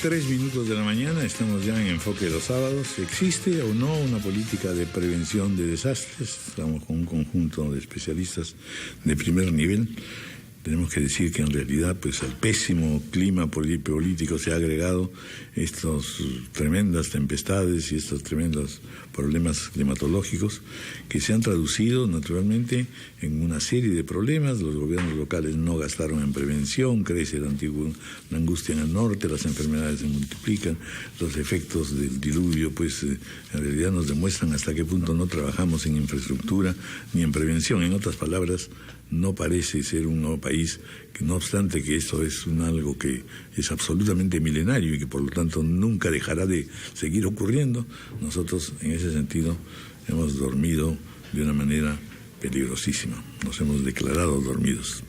9:03 de la mañana, estamos ya en Enfoque de los Sábados. ¿Existe o no una política de prevención de desastres? Estamos con un conjunto de especialistas de primer nivel. Tenemos que decir que en realidad pues al pésimo clima político se ha agregado estas tremendas tempestades y estos tremendos problemas climatológicos que se han traducido naturalmente en una serie de problemas. Los gobiernos locales no gastaron en prevención, crece la angustia en el norte, las enfermedades se multiplican, los efectos del diluvio pues en realidad nos demuestran hasta qué punto no trabajamos en infraestructura ni en prevención. En otras palabras, no parece ser un nuevo país, que no obstante que esto es algo que es absolutamente milenario y que por lo tanto nunca dejará de seguir ocurriendo. Nosotros en ese sentido hemos dormido de una manera peligrosísima, nos hemos declarado dormidos.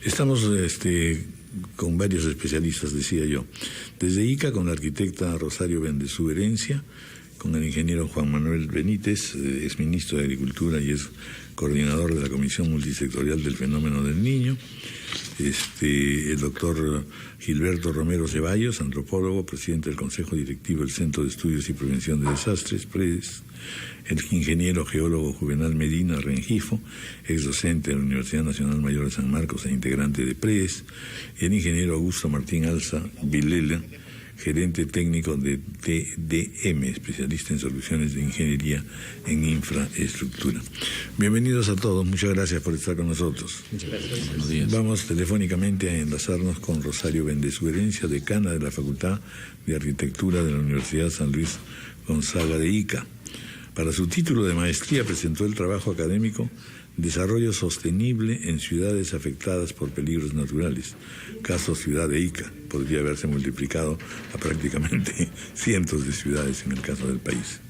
Estamos con varios especialistas, decía yo, desde Ica con la arquitecta Rosario Bendesuberencia, con el ingeniero Juan Manuel Benítez, es ministro de Agricultura y es coordinador de la Comisión Multisectorial del Fenómeno del Niño, el doctor Gilberto Romero Ceballos, antropólogo, presidente del Consejo Directivo del Centro de Estudios y Prevención de Desastres, PREDES, el ingeniero geólogo Juvenal Medina Rengifo, ex docente de la Universidad Nacional Mayor de San Marcos e integrante de PREDES, el ingeniero Augusto Martín Alza Vilela, gerente técnico de TDM, especialista en soluciones de ingeniería en infraestructura. Bienvenidos a todos, muchas gracias por estar con nosotros. Muchas gracias. Buenos días. Vamos telefónicamente a enlazarnos con Rosario Bendesuberencia, decana de la Facultad de Arquitectura de la Universidad San Luis Gonzaga de Ica. Para su título de maestría presentó el trabajo académico Desarrollo Sostenible en Ciudades Afectadas por Peligros Naturales. Caso Ciudad de Ica. Podría haberse multiplicado a prácticamente cientos de ciudades en el caso del país.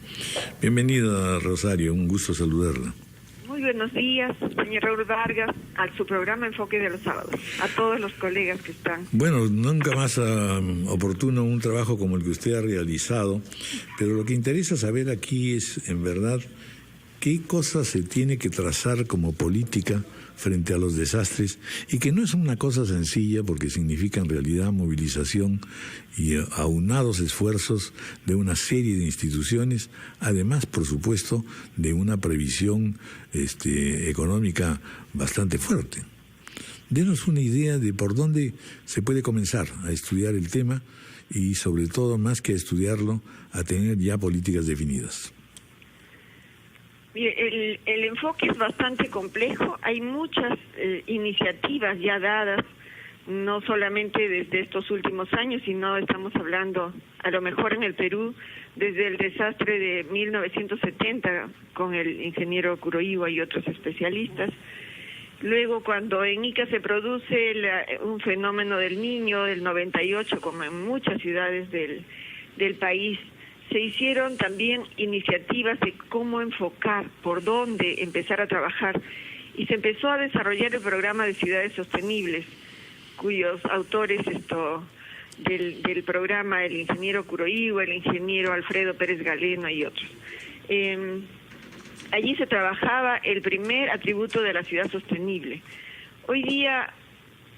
Bienvenida, Rosario, un gusto saludarla. Muy buenos días, señor Raúl Vargas, a su programa Enfoque de los Sábados, a todos los colegas que están. Bueno, nunca más oportuno un trabajo como el que usted ha realizado, pero lo que interesa saber aquí es, en verdad, ¿qué cosas se tiene que trazar como política frente a los desastres? Y que no es una cosa sencilla porque significa en realidad movilización y aunados esfuerzos de una serie de instituciones, además, por supuesto, de una previsión económica bastante fuerte. Denos una idea de por dónde se puede comenzar a estudiar el tema y, sobre todo, más que a estudiarlo, a tener ya políticas definidas. Mire, el enfoque es bastante complejo, hay muchas iniciativas ya dadas, no solamente desde estos últimos años, sino estamos hablando a lo mejor en el Perú desde el desastre de 1970 con el ingeniero Kuroiwa y otros especialistas. Luego, cuando en Ica se produce un fenómeno del Niño del 98, como en muchas ciudades del país, se hicieron también iniciativas de cómo enfocar, por dónde empezar a trabajar, y se empezó a desarrollar el programa de ciudades sostenibles, cuyos autores del programa, el ingeniero Kuroiwa, el ingeniero Alfredo Pérez Galeno y otros. Allí se trabajaba el primer atributo de la ciudad sostenible. Hoy día,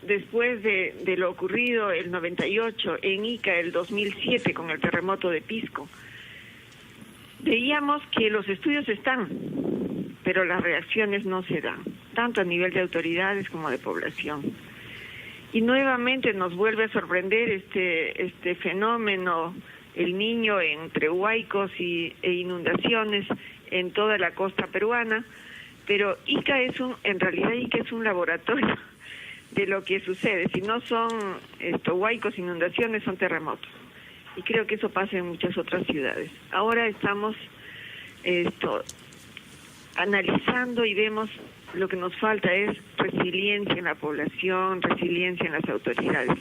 después de lo ocurrido el 98 en Ica, el 2007 con el terremoto de Pisco, veíamos que los estudios están, pero las reacciones no se dan, tanto a nivel de autoridades como de población. Y nuevamente nos vuelve a sorprender este fenómeno, el Niño, entre huaicos e inundaciones en toda la costa peruana, pero en realidad Ica es un laboratorio de lo que sucede. Si no son huaicos, inundaciones, son terremotos. Y creo que eso pasa en muchas otras ciudades. Ahora estamos analizando y vemos lo que nos falta es resiliencia en la población, resiliencia en las autoridades.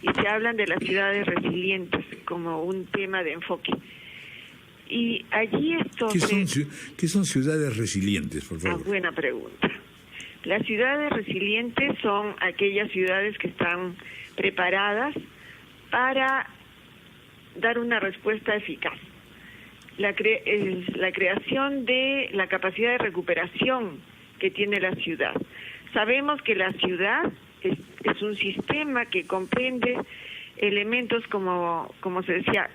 Y se hablan de las ciudades resilientes como un tema de enfoque. Y allí ¿Qué son ciudades resilientes, por favor? Buena pregunta. Las ciudades resilientes son aquellas ciudades que están preparadas para dar una respuesta eficaz. La creación de la capacidad de recuperación que tiene la ciudad. Sabemos que la ciudad es un sistema que comprende elementos como se decía,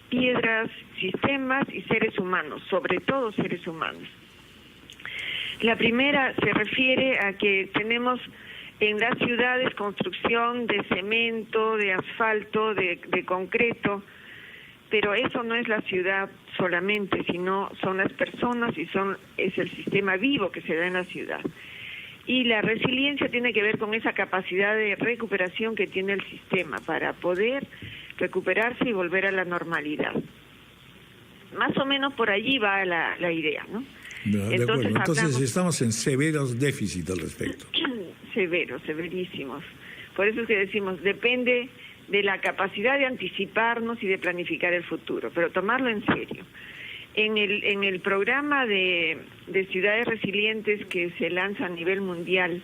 piedras, sistemas y seres humanos, sobre todo seres humanos. La primera se refiere a que tenemos en las ciudades construcción de cemento, de asfalto, de concreto, pero eso no es la ciudad solamente, sino son las personas y es el sistema vivo que se da en la ciudad. Y la resiliencia tiene que ver con esa capacidad de recuperación que tiene el sistema para poder recuperarse y volver a la normalidad. Más o menos por allí va la idea, ¿no? Entonces estamos en severos déficits al respecto. Severísimos. Por eso es que decimos, depende de la capacidad de anticiparnos y de planificar el futuro, pero tomarlo en serio. En el programa de ciudades resilientes que se lanza a nivel mundial,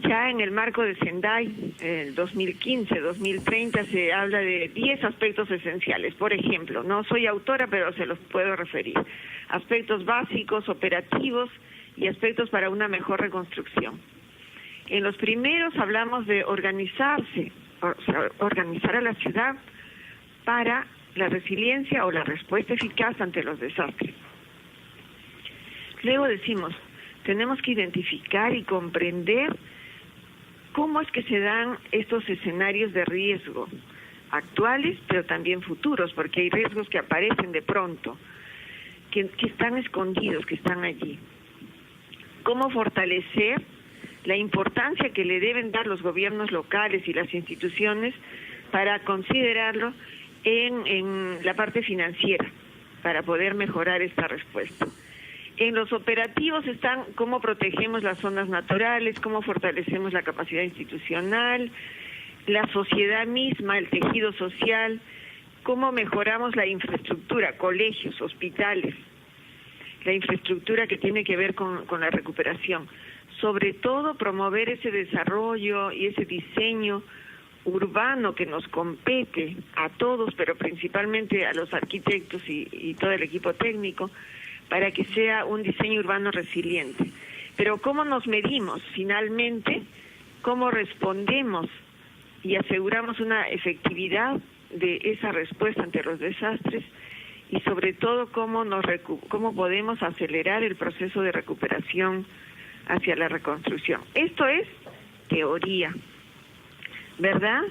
ya en el marco de Sendai, el 2015-2030, se habla de 10 aspectos esenciales. Por ejemplo, no soy autora, pero se los puedo referir. Aspectos básicos, operativos y aspectos para una mejor reconstrucción. En los primeros hablamos de organizarse, organizar a la ciudad para la resiliencia o la respuesta eficaz ante los desastres. Luego decimos, tenemos que identificar y comprender cómo es que se dan estos escenarios de riesgo actuales, pero también futuros, porque hay riesgos que aparecen de pronto, que están escondidos, que están allí. Cómo fortalecer la importancia que le deben dar los gobiernos locales y las instituciones para considerarlo en la parte financiera, para poder mejorar esta respuesta. En los operativos están cómo protegemos las zonas naturales, cómo fortalecemos la capacidad institucional, la sociedad misma, el tejido social, cómo mejoramos la infraestructura, colegios, hospitales, la infraestructura que tiene que ver con la recuperación. Sobre todo promover ese desarrollo y ese diseño urbano que nos compete a todos, pero principalmente a los arquitectos y todo el equipo técnico, para que sea un diseño urbano resiliente. Pero ¿cómo nos medimos finalmente? ¿Cómo respondemos y aseguramos una efectividad de esa respuesta ante los desastres? Y sobre todo, ¿cómo podemos acelerar el proceso de recuperación hacia la reconstrucción? Esto es teoría, ¿verdad?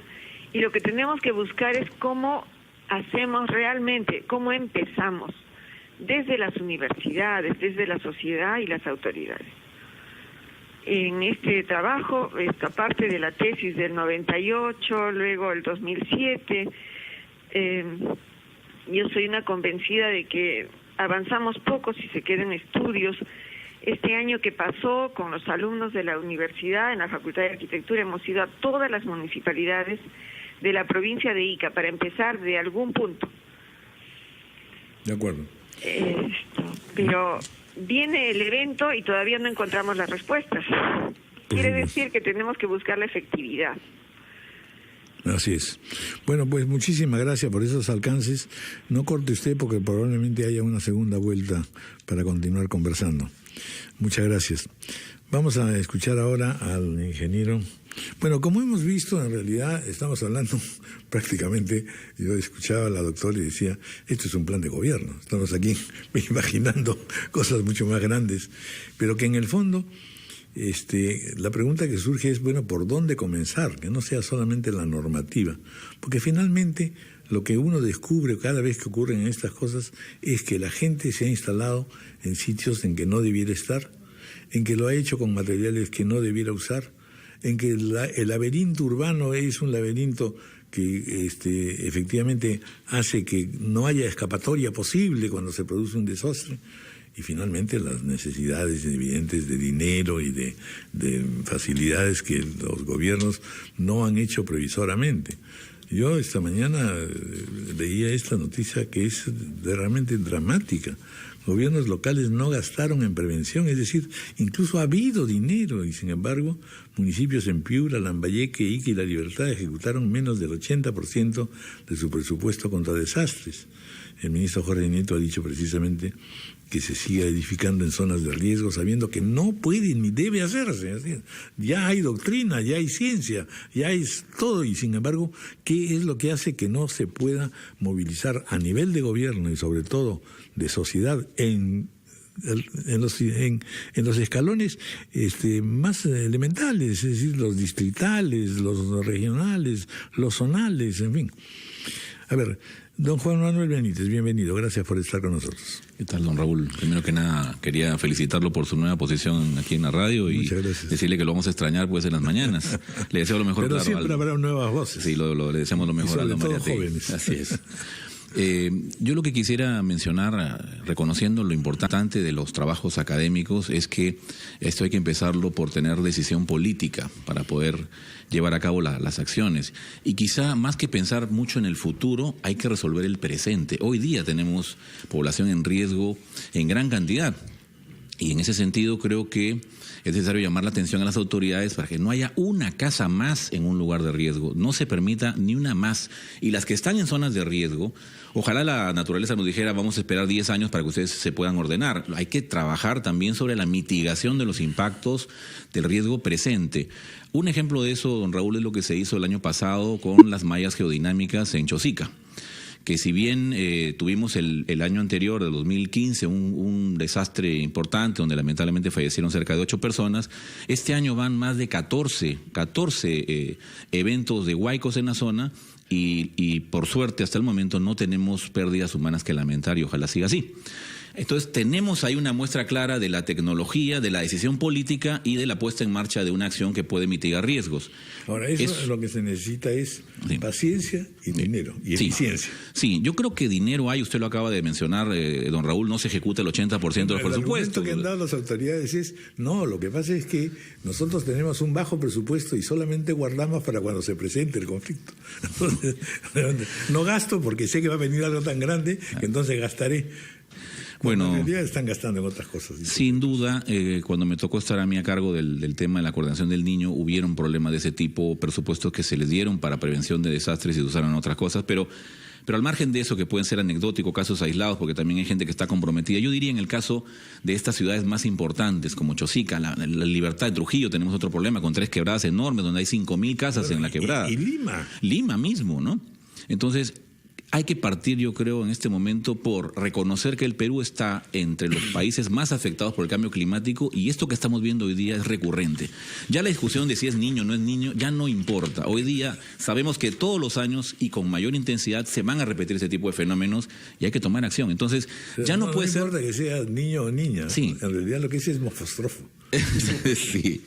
Y lo que tenemos que buscar es cómo hacemos realmente, cómo empezamos, desde las universidades, desde la sociedad y las autoridades. En este trabajo, esta parte de la tesis del 98, luego el 2007, yo soy una convencida de que avanzamos poco si se quedan estudios. Este año que pasó con los alumnos de la universidad, en la Facultad de Arquitectura, hemos ido a todas las municipalidades de la provincia de Ica para empezar de algún punto. De acuerdo. Pero viene el evento y todavía no encontramos las respuestas. Quiere decir que tenemos que buscar la efectividad. Así es. Bueno, pues muchísimas gracias por esos alcances. No corte usted porque probablemente haya una segunda vuelta para continuar conversando. Muchas gracias. Vamos a escuchar ahora al ingeniero. Bueno, como hemos visto, en realidad estamos hablando prácticamente, yo escuchaba a la doctora y decía, esto es un plan de gobierno. Estamos aquí imaginando cosas mucho más grandes, pero que en el fondo la pregunta que surge es, bueno, ¿por dónde comenzar? Que no sea solamente la normativa, porque finalmente lo que uno descubre cada vez que ocurren estas cosas es que la gente se ha instalado en sitios en que no debiera estar, en que lo ha hecho con materiales que no debiera usar, en que el laberinto urbano es un laberinto que efectivamente hace que no haya escapatoria posible cuando se produce un desastre. Y finalmente las necesidades evidentes de dinero y de facilidades que los gobiernos no han hecho previsoramente. Yo esta mañana leía esta noticia que es realmente dramática. Gobiernos locales no gastaron en prevención, es decir, incluso ha habido dinero y sin embargo municipios en Piura, Lambayeque, Ica y La Libertad ejecutaron menos del 80% de su presupuesto contra desastres. El ministro Jorge Nieto ha dicho precisamente que se siga edificando en zonas de riesgo, sabiendo que no puede ni debe hacerse. Es decir, ya hay doctrina, ya hay ciencia, ya hay todo, y sin embargo, ¿qué es lo que hace que no se pueda movilizar a nivel de gobierno y sobre todo de sociedad en los escalones más elementales, es decir, los distritales, los regionales, los zonales, en fin? A ver, don Juan Manuel Benítez, bienvenido, gracias por estar con nosotros. ¿Qué tal, don Raúl? Primero que nada, quería felicitarlo por su nueva posición aquí en la radio y decirle que lo vamos a extrañar pues en las mañanas. Le deseo lo mejor. Pero claro, siempre habrá nuevas voces. Sí, le deseamos lo mejor a don María jóvenes. Así es. Yo lo que quisiera mencionar, reconociendo lo importante de los trabajos académicos, es que esto hay que empezarlo por tener decisión política para poder llevar a cabo las acciones. Y quizá más que pensar mucho en el futuro, hay que resolver el presente. Hoy día tenemos población en riesgo en gran cantidad. Y en ese sentido creo que es necesario llamar la atención a las autoridades para que no haya una casa más en un lugar de riesgo, no se permita ni una más. Y las que están en zonas de riesgo, ojalá la naturaleza nos dijera vamos a esperar 10 años para que ustedes se puedan ordenar. Hay que trabajar también sobre la mitigación de los impactos del riesgo presente. Un ejemplo de eso, don Raúl, es lo que se hizo el año pasado con las mallas geodinámicas en Chosica, que si bien tuvimos el año anterior, de 2015, un desastre importante donde lamentablemente fallecieron cerca de 8 personas, este año van más de 14 eventos de huaicos en la zona y por suerte hasta el momento no tenemos pérdidas humanas que lamentar y ojalá siga así. Entonces tenemos ahí una muestra clara de la tecnología, de la decisión política y de la puesta en marcha de una acción que puede mitigar riesgos. Ahora, eso lo que se necesita es paciencia y dinero y eficiencia. Sí, yo creo que dinero hay, usted lo acaba de mencionar, don Raúl, no se ejecuta el 80% del presupuesto. El argumento que han dado las autoridades es, no, lo que pasa es que nosotros tenemos un bajo presupuesto y solamente guardamos para cuando se presente el conflicto. Entonces, no gasto porque sé que va a venir algo tan grande que entonces gastaré. Bueno, en realidad están gastando en otras cosas. Sin duda, cuando me tocó estar a mí a cargo del tema de la coordinación del niño, hubieron problemas de ese tipo, presupuestos que se les dieron para prevención de desastres y se usaron en otras cosas, pero al margen de eso, que pueden ser anecdóticos, casos aislados, porque también hay gente que está comprometida, yo diría en el caso de estas ciudades más importantes, como Chosica, la Libertad de Trujillo, tenemos otro problema con 3 quebradas enormes, donde hay 5,000 casas en la quebrada. Y Lima. Lima mismo, ¿no? Entonces, hay que partir, yo creo, en este momento por reconocer que el Perú está entre los países más afectados por el cambio climático y esto que estamos viendo hoy día es recurrente. Ya la discusión de si es niño o no es niño ya no importa. Hoy día sabemos que todos los años y con mayor intensidad se van a repetir ese tipo de fenómenos y hay que tomar acción. Entonces, ya no puede ser... No importa que sea niño o niña. Sí. En realidad lo que es mofostrofo. Sí.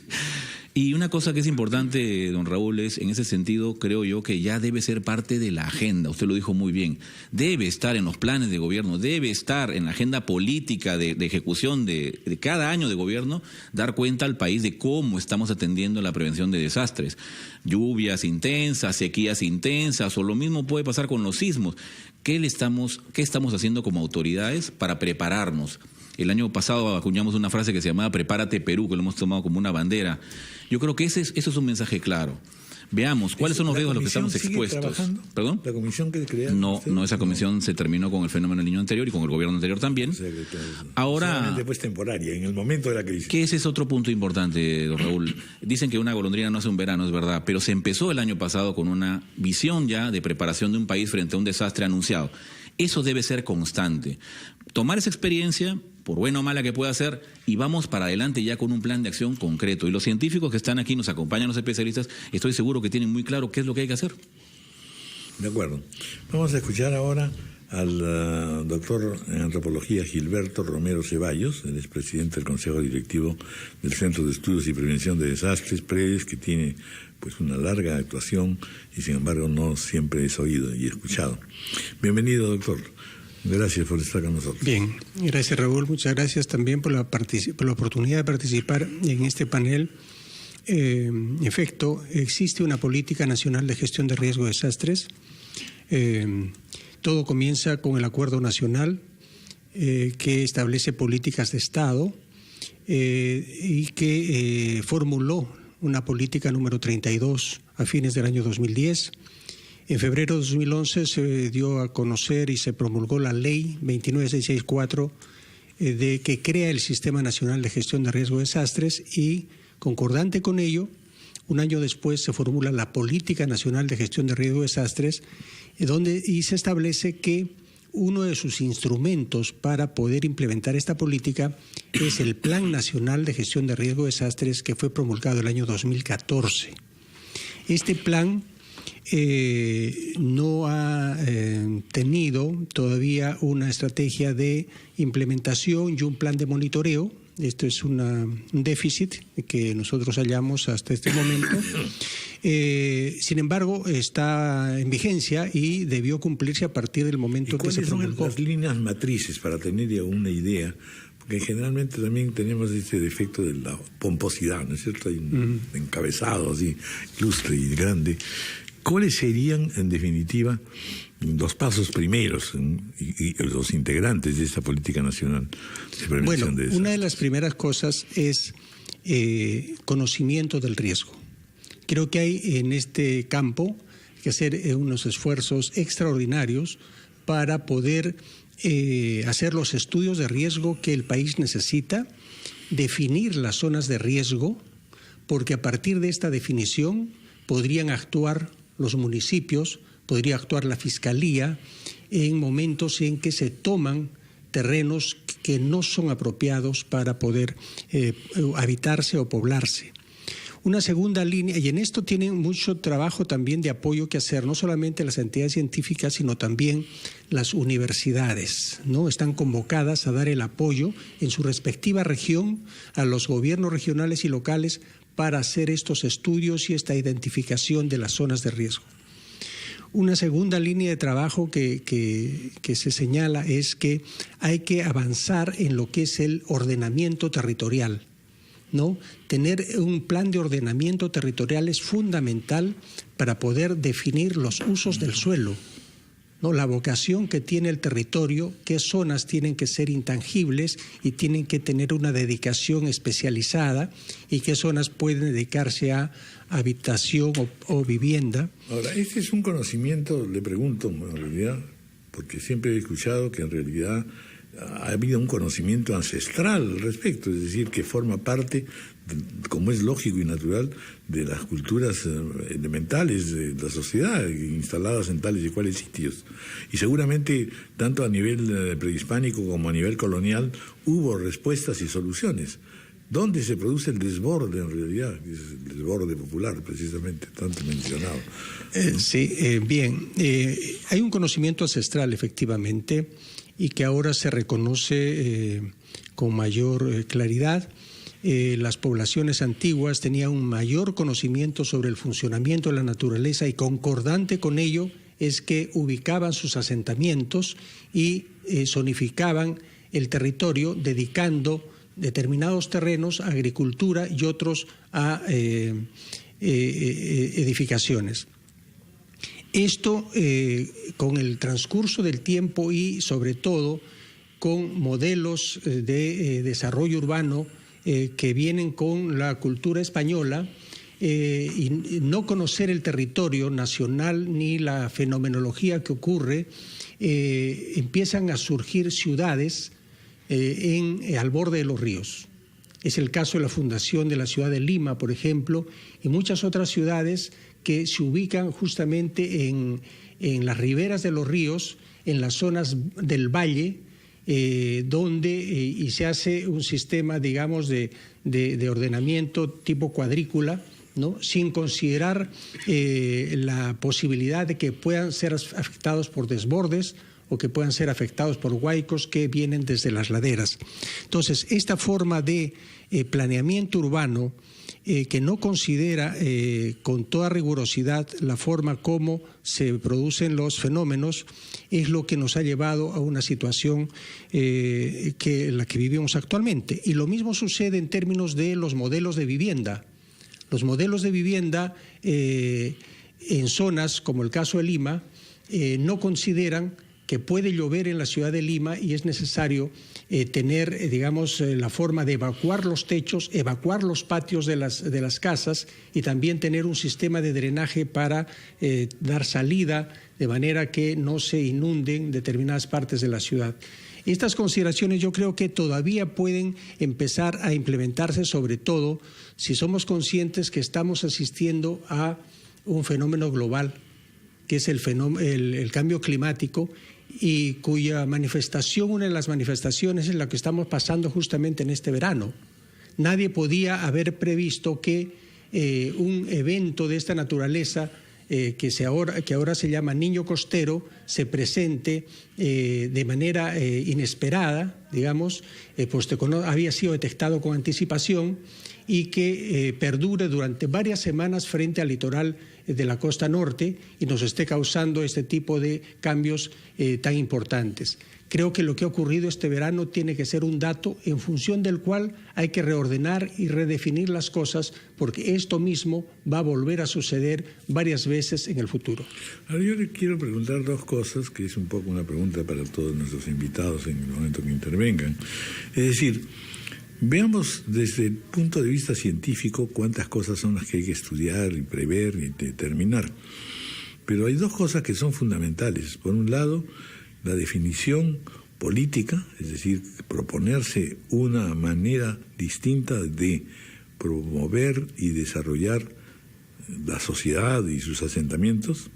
Y una cosa que es importante, don Raúl, es en ese sentido, creo yo, que ya debe ser parte de la agenda, usted lo dijo muy bien, debe estar en los planes de gobierno, debe estar en la agenda política de ejecución de cada año de gobierno, dar cuenta al país de cómo estamos atendiendo la prevención de desastres, lluvias intensas, sequías intensas, o lo mismo puede pasar con los sismos. ¿Qué estamos haciendo como autoridades para prepararnos? El año pasado acuñamos una frase que se llamaba Prepárate Perú, que lo hemos tomado como una bandera. Yo creo que eso es un mensaje claro. Veamos cuáles son los riesgos a los que estamos expuestos. ¿Perdón? ¿La comisión que crearon? No, esa comisión se terminó con el fenómeno del niño anterior y con el gobierno anterior también. Ahora, solamente pues temporaria, en el momento de la crisis. Que ese es otro punto importante, don Raúl. Dicen que una golondrina no hace un verano, es verdad, pero se empezó el año pasado con una visión ya de preparación de un país frente a un desastre anunciado. Eso debe ser constante. Tomar esa experiencia, por buena o mala que pueda ser, y vamos para adelante ya con un plan de acción concreto. Y los científicos que están aquí, nos acompañan los especialistas, estoy seguro que tienen muy claro qué es lo que hay que hacer. De acuerdo. Vamos a escuchar ahora al doctor en antropología Gilberto Romero Ceballos, el expresidente del Consejo Directivo del Centro de Estudios y Prevención de Desastres, PREDES, que tiene pues una larga actuación y sin embargo no siempre es oído y escuchado. Bienvenido, doctor. Gracias por estar con nosotros. Bien, gracias Raúl, muchas gracias también por la oportunidad de participar en este panel. En efecto, existe una política nacional de gestión de riesgo de desastres. Todo comienza con el Acuerdo Nacional que establece políticas de Estado y que formuló una política número 32 a fines del año 2010. En febrero de 2011 se dio a conocer y se promulgó la Ley 29664 de que crea el Sistema Nacional de Gestión de Riesgo de Desastres y, concordante con ello, un año después se formula la Política Nacional de Gestión de Riesgo de Desastres y se establece que uno de sus instrumentos para poder implementar esta política es el Plan Nacional de Gestión de Riesgo de Desastres, que fue promulgado el año 2014. Este plan no ha tenido todavía una estrategia de implementación y un plan de monitoreo. Esto es un déficit que nosotros hallamos hasta este momento. Sin embargo, está en vigencia y debió cumplirse a partir del momento que se promulgó. ¿Cuáles son las líneas matrices para tener ya una idea? Porque generalmente también tenemos este defecto de la pomposidad, ¿no es cierto? Hay un encabezado así, ilustre y grande. ¿Cuáles serían, en definitiva, los pasos primeros y los integrantes de esta política nacional de prevención de desastres? Una de las primeras cosas es conocimiento del riesgo. Creo que hay en este campo que hacer unos esfuerzos extraordinarios para poder hacer los estudios de riesgo que el país necesita, definir las zonas de riesgo, porque a partir de esta definición podrían actuar los municipios, podría actuar la Fiscalía en momentos en que se toman terrenos que no son apropiados para poder habitarse o poblarse. Una segunda línea, y en esto tienen mucho trabajo también de apoyo que hacer, no solamente las entidades científicas, sino también las universidades, ¿no? Están convocadas a dar el apoyo en su respectiva región a los gobiernos regionales y locales para hacer estos estudios y esta identificación de las zonas de riesgo. Una segunda línea de trabajo que se señala es que hay que avanzar en lo que es el ordenamiento territorial, ¿no? Tener un plan de ordenamiento territorial es fundamental para poder definir los usos del suelo, ¿no? La vocación que tiene el territorio, qué zonas tienen que ser intangibles y tienen que tener una dedicación especializada y qué zonas pueden dedicarse a habitación o vivienda. Ahora, este es un conocimiento, le pregunto en realidad, porque siempre he escuchado que en realidad ha habido un conocimiento ancestral al respecto, es decir, que forma parte, como es lógico y natural, de las culturas elementales de la sociedad, instaladas en tales y cuales sitios. Y seguramente, tanto a nivel prehispánico como a nivel colonial, hubo respuestas y soluciones. ¿Dónde se produce el desborde en realidad? Es el desborde popular, precisamente, tanto mencionado. Bien. Hay un conocimiento ancestral, efectivamente, y que ahora se reconoce con mayor claridad. Las poblaciones antiguas tenían un mayor conocimiento sobre el funcionamiento de la naturaleza y concordante con ello es que ubicaban sus asentamientos y zonificaban el territorio dedicando determinados terrenos a agricultura y otros a edificaciones. Esto con el transcurso del tiempo y sobre todo con modelos de desarrollo urbano que vienen con la cultura española y no conocer el territorio nacional ni la fenomenología que ocurre, empiezan a surgir ciudades al borde de los ríos. Es el caso de la fundación de la ciudad de Lima, por ejemplo, y muchas otras ciudades que se ubican justamente en las riberas de los ríos, en las zonas del valle, donde se hace un sistema, digamos, de ordenamiento tipo cuadrícula, ¿no? Sin considerar la posibilidad de que puedan ser afectados por desbordes o que puedan ser afectados por huaicos que vienen desde las laderas. Entonces, esta forma de planeamiento urbano que no considera con toda rigurosidad la forma como se producen los fenómenos es lo que nos ha llevado a una situación la que vivimos actualmente. Y lo mismo sucede en términos de los modelos de vivienda. Los modelos de vivienda en zonas como el caso de Lima no consideran que puede llover en la ciudad de Lima y es necesario tener, digamos, la forma de evacuar los techos, evacuar los patios de las casas y también tener un sistema de drenaje para dar salida de manera que no se inunden determinadas partes de la ciudad. Estas consideraciones yo creo que todavía pueden empezar a implementarse, sobre todo si somos conscientes que estamos asistiendo a un fenómeno global, que es el cambio climático, y cuya manifestación, una de las manifestaciones es la que estamos pasando justamente en este verano. Nadie podía haber previsto que un evento de esta naturaleza, que ahora se llama Niño Costero, se presente de manera inesperada, digamos, había sido detectado con anticipación, y que perdure durante varias semanas frente al litoral de la costa norte y nos esté causando este tipo de cambios tan importantes. Creo que lo que ha ocurrido este verano tiene que ser un dato en función del cual hay que reordenar y redefinir las cosas, porque esto mismo va a volver a suceder varias veces en el futuro. Ahora yo le quiero preguntar dos cosas, que es un poco una pregunta para todos nuestros invitados en el momento que intervengan. Es decir, veamos desde el punto de vista científico cuántas cosas son las que hay que estudiar y prever y determinar. Pero hay dos cosas que son fundamentales. Por un lado, la definición política, es decir, proponerse una manera distinta de promover y desarrollar la sociedad y sus asentamientos.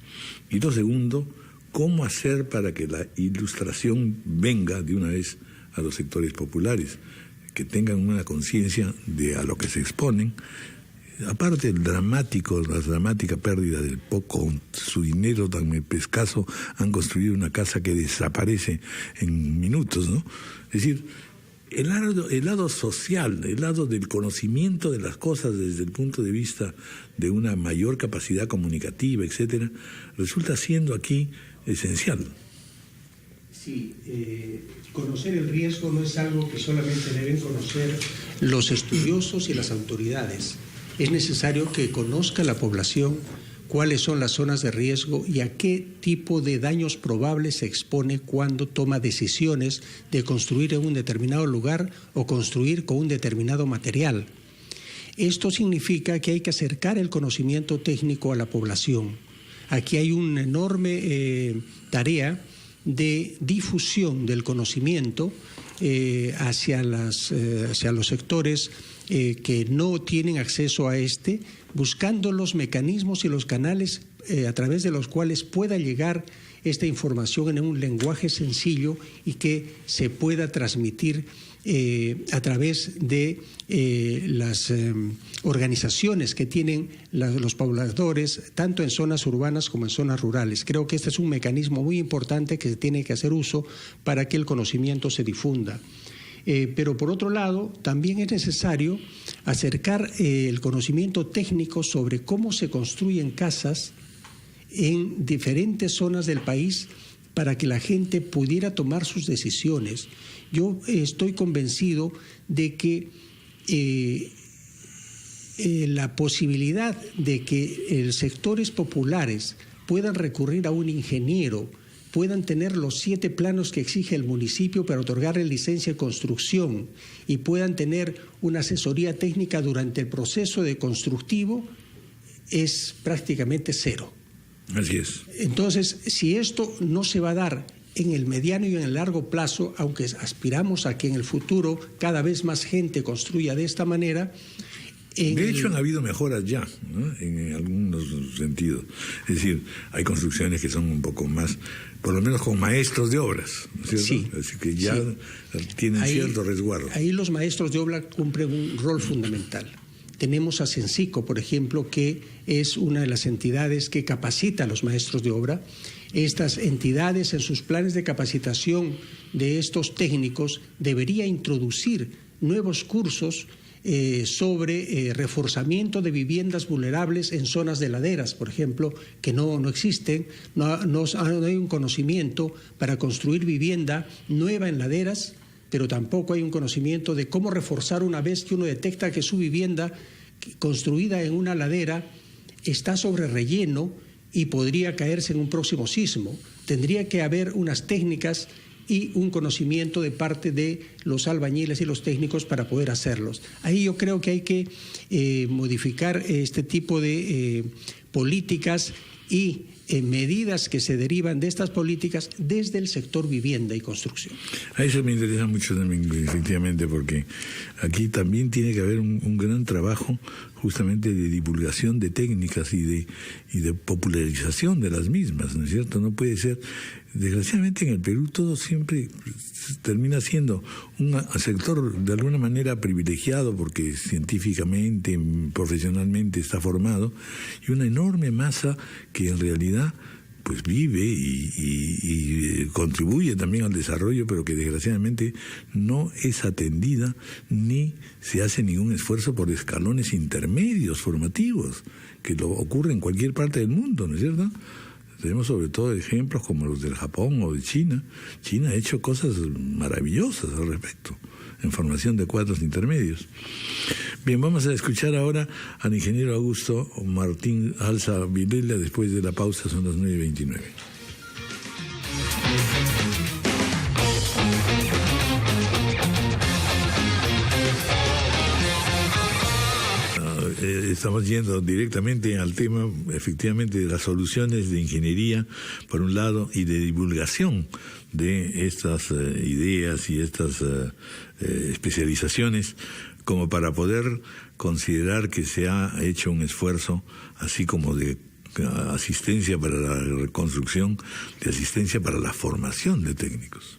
Y lo segundo, cómo hacer para que la ilustración venga de una vez a los sectores populares, que tengan una conciencia de a lo que se exponen. Aparte la dramática pérdida del poco, su dinero tan escaso, han construido una casa que desaparece en minutos, ¿no? Es decir, el lado social, el lado del conocimiento de las cosas desde el punto de vista de una mayor capacidad comunicativa, etcétera, resulta siendo aquí esencial. Sí, conocer el riesgo no es algo que solamente deben conocer los estudiosos y las autoridades. Es necesario que conozca la población cuáles son las zonas de riesgo y a qué tipo de daños probables se expone cuando toma decisiones de construir en un determinado lugar o construir con un determinado material. Esto significa que hay que acercar el conocimiento técnico a la población. Aquí hay una enorme tarea de difusión del conocimiento hacia los sectores que no tienen acceso a buscando los mecanismos y los canales a través de los cuales pueda llegar esta información en un lenguaje sencillo y que se pueda transmitir a través de las organizaciones que tienen los pobladores, tanto en zonas urbanas como en zonas rurales. Creo que este es un mecanismo muy importante que se tiene que hacer uso para que el conocimiento se difunda. Pero por otro lado, también es necesario acercar el conocimiento técnico sobre cómo se construyen casas en diferentes zonas del país para que la gente pudiera tomar sus decisiones. Yo estoy convencido de que la posibilidad de que sectores populares puedan recurrir a un ingeniero, puedan tener los 7 planos que exige el municipio para otorgarle licencia de construcción y puedan tener una asesoría técnica durante el proceso de constructivo, es prácticamente cero. Así es. Entonces, si esto no se va a dar en el mediano y en el largo plazo, aunque aspiramos a que en el futuro cada vez más gente construya de esta manera. De hecho, han habido mejoras ya, ¿no? En algunos sentidos. Es decir, hay construcciones que son un poco más, por lo menos con maestros de obras, ¿no es cierto? Sí. Así que ya tienen cierto resguardo. Ahí los maestros de obra cumplen un rol fundamental. Tenemos a Censico, por ejemplo, que es una de las entidades que capacita a los maestros de obra. Estas entidades, en sus planes de capacitación de estos técnicos, debería introducir nuevos cursos sobre reforzamiento de viviendas vulnerables en zonas de laderas, por ejemplo, que no existen, no hay un conocimiento para construir vivienda nueva en laderas, pero tampoco hay un conocimiento de cómo reforzar una vez que uno detecta que su vivienda construida en una ladera está sobre relleno y podría caerse en un próximo sismo. Tendría que haber unas técnicas y un conocimiento de parte de los albañiles y los técnicos para poder hacerlos. Ahí yo creo que hay que modificar este tipo de políticas y medidas que se derivan de estas políticas desde el sector vivienda y construcción. A eso me interesa mucho también, efectivamente, porque aquí también tiene que haber un gran trabajo justamente de divulgación de técnicas y de popularización de las mismas, ¿no es cierto? No puede ser, desgraciadamente en el Perú todo siempre termina siendo un sector de alguna manera privilegiado porque científicamente, profesionalmente está formado, y una enorme masa que en realidad pues vive y contribuye también al desarrollo, pero que desgraciadamente no es atendida ni se hace ningún esfuerzo por escalones intermedios formativos, que lo ocurre en cualquier parte del mundo, ¿no es cierto? Tenemos sobre todo ejemplos como los del Japón o de China. China ha hecho cosas maravillosas al respecto, en formación de cuadros intermedios. Bien, vamos a escuchar ahora al ingeniero Augusto Martín Alza Vilela. Después de la pausa, son las 9:29. Estamos yendo directamente al tema, efectivamente, de las soluciones de ingeniería, por un lado, y de divulgación de estas ideas y estas especializaciones, como para poder considerar que se ha hecho un esfuerzo, así como de asistencia para la reconstrucción, de asistencia para la formación de técnicos.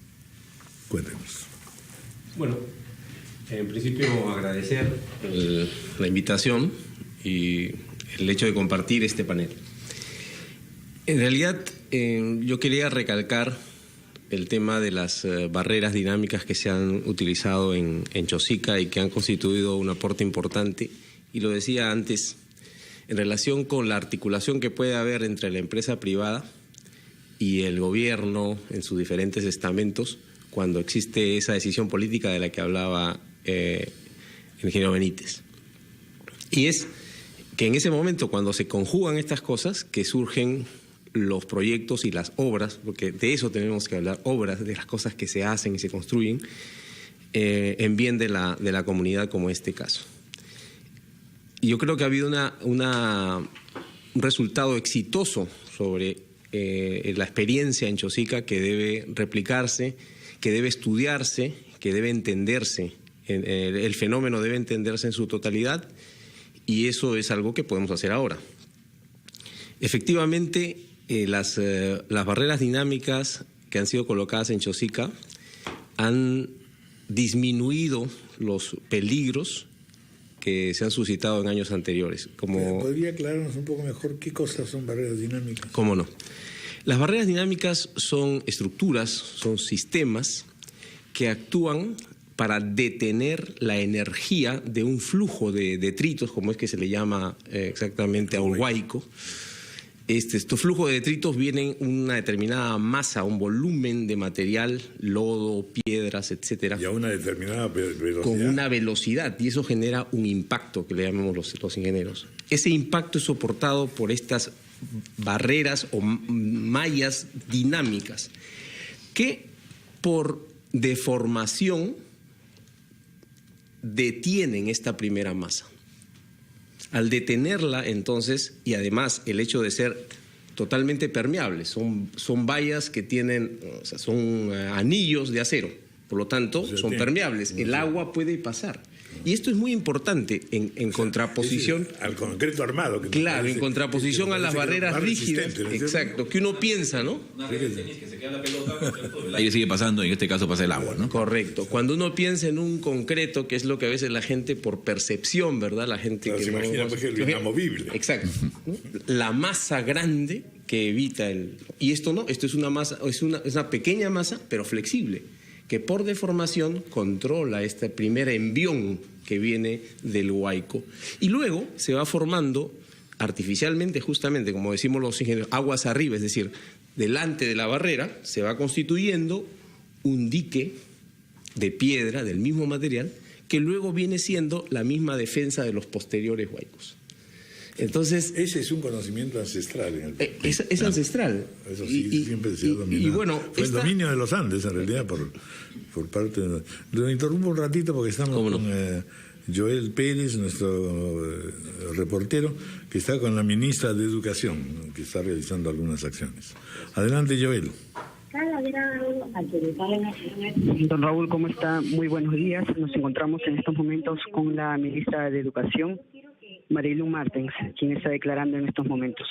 Cuéntenos. Bueno, en principio agradecer la invitación y el hecho de compartir este panel. En realidad, yo quería recalcar el tema de las barreras dinámicas que se han utilizado en Chosica y que han constituido un aporte importante. Y lo decía antes, en relación con la articulación que puede haber entre la empresa privada y el gobierno en sus diferentes estamentos, cuando existe esa decisión política de la que hablaba el ingeniero Benítez. Y es que en ese momento, cuando se conjugan estas cosas, que surgen los proyectos y las obras, porque de eso tenemos que hablar, obras, de las cosas que se hacen y se construyen en bien de la comunidad, como este caso. Y yo creo que ha habido un resultado exitoso sobre la experiencia en Chosica que debe replicarse, que debe estudiarse, que debe entenderse. El fenómeno debe entenderse en su totalidad, y eso es algo que podemos hacer ahora. Efectivamente, las barreras dinámicas que han sido colocadas en Chosica han disminuido los peligros que se han suscitado en años anteriores. ¿Podría aclararnos un poco mejor qué cosas son barreras dinámicas? ¿Cómo no? Las barreras dinámicas son estructuras, son sistemas que actúan para detener la energía de un flujo de detritos, como es que se le llama exactamente a un huaico. Estos flujos de detritos vienen una determinada masa, un volumen de material, lodo, piedras, etcétera. Y a una determinada velocidad. Con una velocidad, y eso genera un impacto, que le llamamos los ingenieros. Ese impacto es soportado por estas barreras o mallas dinámicas, que por deformación detienen esta primera masa. Al detenerla, entonces, y además el hecho de ser totalmente permeables, son vallas que tienen, o sea, son anillos de acero, por lo tanto, son permeables, el agua puede pasar. Y esto es muy importante en contraposición al concreto armado. Claro, en contraposición a las barreras rígidas. Exacto, que uno piensa, ¿no? Una red de tenis que se queda la pelota, el aire sigue pasando, en este caso pasa el agua, ¿no? Correcto. Cuando uno piensa en un concreto, que es lo que a veces la gente, por percepción, ¿verdad? La gente que se imagina que es inamovible. Exacto. La masa grande que evita el... Y esto no, esto es una masa, es una pequeña masa, pero flexible, que por deformación controla este primer envión que viene del huaico. Y luego se va formando artificialmente, justamente, como decimos los ingenieros, aguas arriba, es decir, delante de la barrera se va constituyendo un dique de piedra del mismo material que luego viene siendo la misma defensa de los posteriores huaicos. Entonces, ese es un conocimiento ancestral en el Perú. Es ancestral. Eso sí, siempre se ha dominado. Y bueno, fue el dominio de los Andes, en realidad, por parte de... Lo interrumpo un ratito porque estamos con Joel Pérez, nuestro reportero, que está con la ministra de Educación, que está realizando algunas acciones. Adelante, Joel. Don Raúl, ¿cómo está? Muy buenos días. Nos encontramos en estos momentos con la ministra de Educación, Marilu Martens, quien está declarando en estos momentos.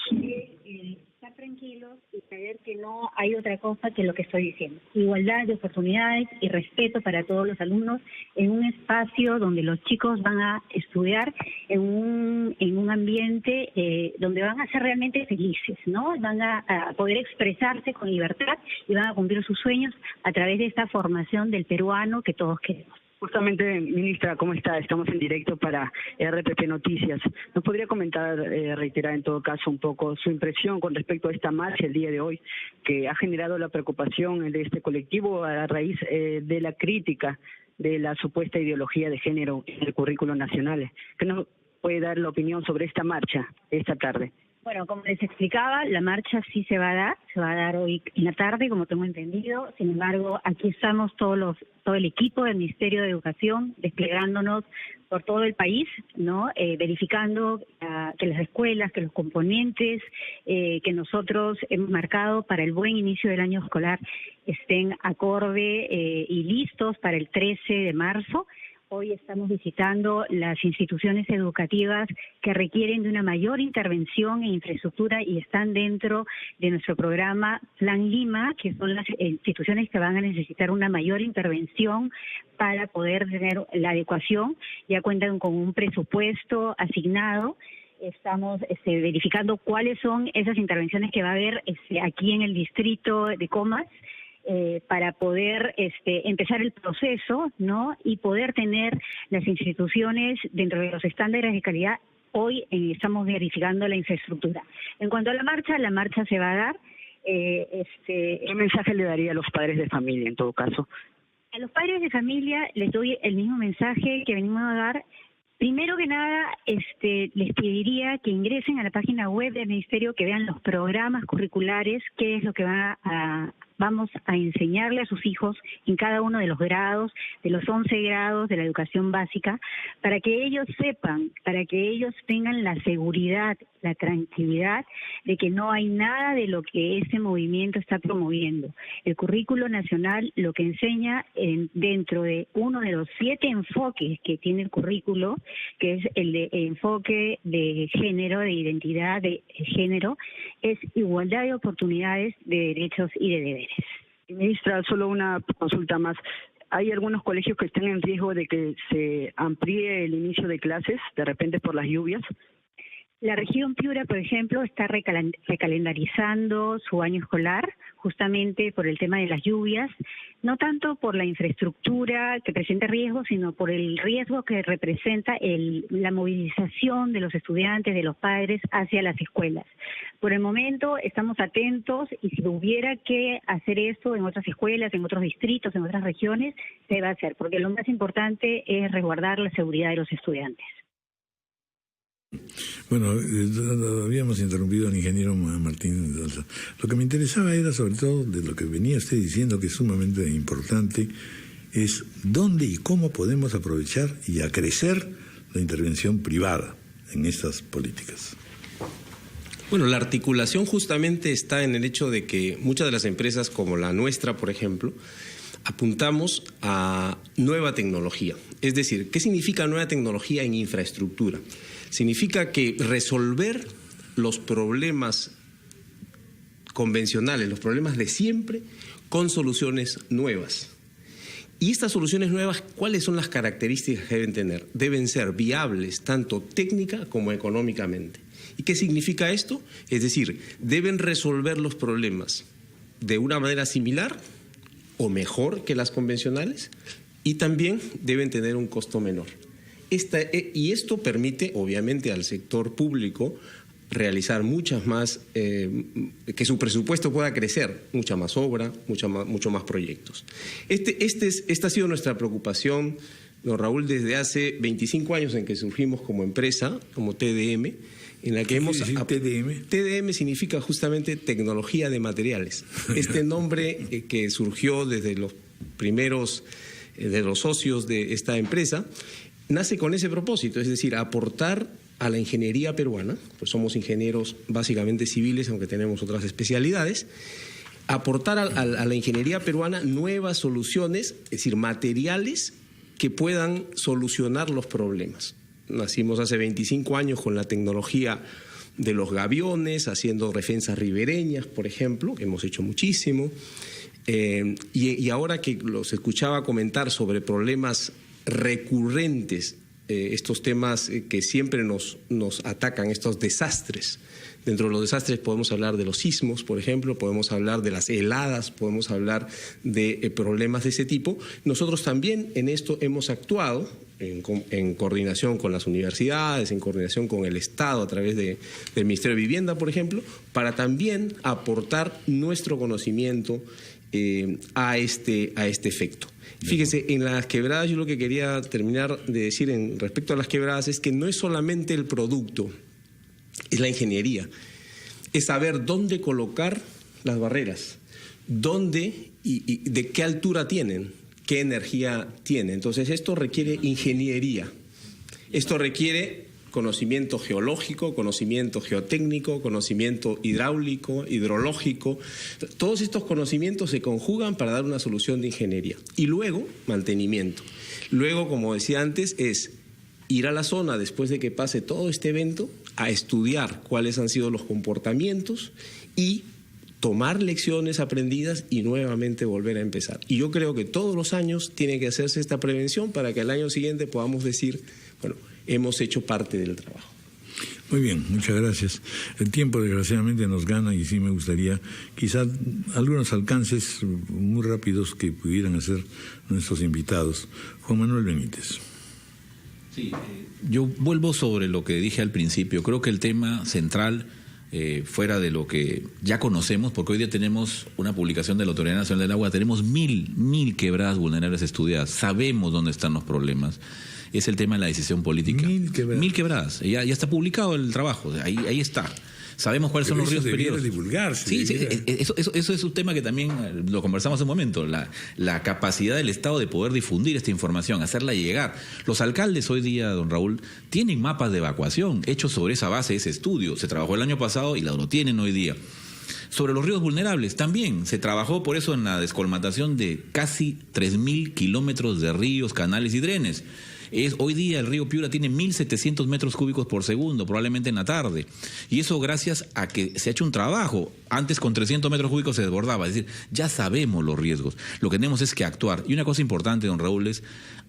Estar tranquilos y saber que no hay otra cosa que lo que estoy diciendo. Igualdad de oportunidades y respeto para todos los alumnos en un espacio donde los chicos van a estudiar en un ambiente donde van a ser realmente felices, ¿no? Van a poder expresarse con libertad y van a cumplir sus sueños a través de esta formación del peruano que todos queremos. Justamente, ministra, ¿cómo está? Estamos en directo para RPP Noticias. ¿Nos podría comentar, reiterar en todo caso un poco su impresión con respecto a esta marcha el día de hoy, que ha generado la preocupación de este colectivo a raíz de la crítica de la supuesta ideología de género en el currículo nacional? ¿Qué nos puede dar la opinión sobre esta marcha esta tarde? Bueno, como les explicaba, la marcha sí se va a dar hoy en la tarde, como tengo entendido. Sin embargo, aquí estamos todo el equipo del Ministerio de Educación desplegándonos por todo el país, ¿no? Verificando que las escuelas, que los componentes que nosotros hemos marcado para el buen inicio del año escolar estén acorde y listos para el 13 de marzo. Hoy estamos visitando las instituciones educativas que requieren de una mayor intervención en infraestructura y están dentro de nuestro programa Plan Lima, que son las instituciones que van a necesitar una mayor intervención para poder tener la adecuación. Ya cuentan con un presupuesto asignado. Estamos verificando cuáles son esas intervenciones que va a haber aquí en el distrito de Comas, para poder empezar el proceso, ¿no? Y poder tener las instituciones dentro de los estándares de calidad. Hoy estamos verificando la infraestructura. En cuanto a la marcha se va a dar. ¿Qué mensaje le daría a los padres de familia en todo caso? A los padres de familia les doy el mismo mensaje que venimos a dar. Primero que nada, les pediría que ingresen a la página web del Ministerio, que vean los programas curriculares, qué es lo que vamos a enseñarle a sus hijos en cada uno de los grados, de los 11 grados de la educación básica, para que ellos sepan, para que ellos tengan la seguridad, la tranquilidad de que no hay nada de lo que ese movimiento está promoviendo. El currículo nacional lo que enseña dentro de uno de los 7 enfoques que tiene el currículo, que es el de enfoque de género, de identidad de género, es igualdad de oportunidades, de derechos y de deberes. Ministra, solo una consulta más. ¿Hay algunos colegios que estén en riesgo de que se amplíe el inicio de clases de repente por las lluvias? La región Piura, por ejemplo, está recalendarizando su año escolar justamente por el tema de las lluvias, no tanto por la infraestructura que presenta riesgo, sino por el riesgo que representa la movilización de los estudiantes, de los padres hacia las escuelas. Por el momento estamos atentos y si hubiera que hacer esto en otras escuelas, en otros distritos, en otras regiones, se va a hacer, porque lo más importante es resguardar la seguridad de los estudiantes. Bueno, habíamos interrumpido al ingeniero Martín. Lo que me interesaba era sobre todo de lo que venía usted diciendo, que es sumamente importante, es dónde y cómo podemos aprovechar y acrecer la intervención privada en estas políticas. Bueno, la articulación justamente está en el hecho de que muchas de las empresas como la nuestra, por ejemplo, apuntamos a nueva tecnología. Es decir, ¿qué significa nueva tecnología en infraestructura? Significa que resolver los problemas convencionales, los problemas de siempre, con soluciones nuevas. Y estas soluciones nuevas, ¿cuáles son las características que deben tener? Deben ser viables tanto técnica como económicamente. ¿Y qué significa esto? Es decir, deben resolver los problemas de una manera similar o mejor que las convencionales y también deben tener un costo menor. Y esto permite, obviamente, al sector público realizar muchas más, que su presupuesto pueda crecer, mucha más obra, mucho más proyectos. Esta ha sido nuestra preocupación, don Raúl, desde hace 25 años en que surgimos como empresa, como TDM, en la que hemos... TDM? TDM significa justamente tecnología de materiales. Este nombre que surgió desde los primeros de los socios de esta empresa, nace con ese propósito, es decir, aportar a la ingeniería peruana, pues somos ingenieros básicamente civiles, aunque tenemos otras especialidades, aportar a la ingeniería peruana nuevas soluciones, es decir, materiales que puedan solucionar los problemas. Nacimos hace 25 años con la tecnología de los gaviones, haciendo defensas ribereñas, por ejemplo, que hemos hecho muchísimo, y ahora que los escuchaba comentar sobre problemas recurrentes, estos temas que siempre nos atacan, estos desastres. Dentro de los desastres podemos hablar de los sismos, por ejemplo, podemos hablar de las heladas, podemos hablar de problemas de ese tipo. Nosotros también en esto hemos actuado en coordinación con las universidades, en coordinación con el Estado a través del Ministerio de Vivienda, por ejemplo, para también aportar nuestro conocimiento a este efecto. Fíjese, en las quebradas, yo lo que quería terminar de decir respecto a las quebradas es que no es solamente el producto, es la ingeniería, es saber dónde colocar las barreras, dónde y de qué altura tienen, qué energía tienen. Entonces esto requiere ingeniería, esto requiere conocimiento geológico, conocimiento geotécnico, conocimiento hidráulico, hidrológico. Todos estos conocimientos se conjugan para dar una solución de ingeniería. Y luego, mantenimiento. Luego, como decía antes, es ir a la zona después de que pase todo este evento a estudiar cuáles han sido los comportamientos y tomar lecciones aprendidas y nuevamente volver a empezar. Y yo creo que todos los años tiene que hacerse esta prevención para que al año siguiente podamos decir, bueno, hemos hecho parte del trabajo. Muy bien, muchas gracias. El tiempo desgraciadamente nos gana y sí me gustaría quizás algunos alcances muy rápidos que pudieran hacer nuestros invitados. Juan Manuel Benítez. Sí, yo vuelvo sobre lo que dije al principio. Creo que el tema central, fuera de lo que ya conocemos, porque hoy día tenemos una publicación de la Autoridad Nacional del Agua, tenemos mil quebradas vulnerables estudiadas, sabemos dónde están los problemas. Es el tema de la decisión política. 1000 quebradas. Ya está publicado el trabajo, ahí está. Sabemos cuáles son los ríos peligrosos. Sí, eso es un tema que también lo conversamos hace un momento, la capacidad del Estado de poder difundir esta información, hacerla llegar. Los alcaldes hoy día, don Raúl, tienen mapas de evacuación hechos sobre esa base, ese estudio. Se trabajó el año pasado y lo tienen hoy día. Sobre los ríos vulnerables, también se trabajó por eso en la descolmatación de casi 3.000 kilómetros de ríos, canales y drenes. Hoy día el río Piura tiene 1.700 metros cúbicos por segundo, probablemente en la tarde. Y eso gracias a que se ha hecho un trabajo. Antes con 300 metros cúbicos se desbordaba. Es decir, ya sabemos los riesgos. Lo que tenemos es que actuar. Y una cosa importante, don Raúl, es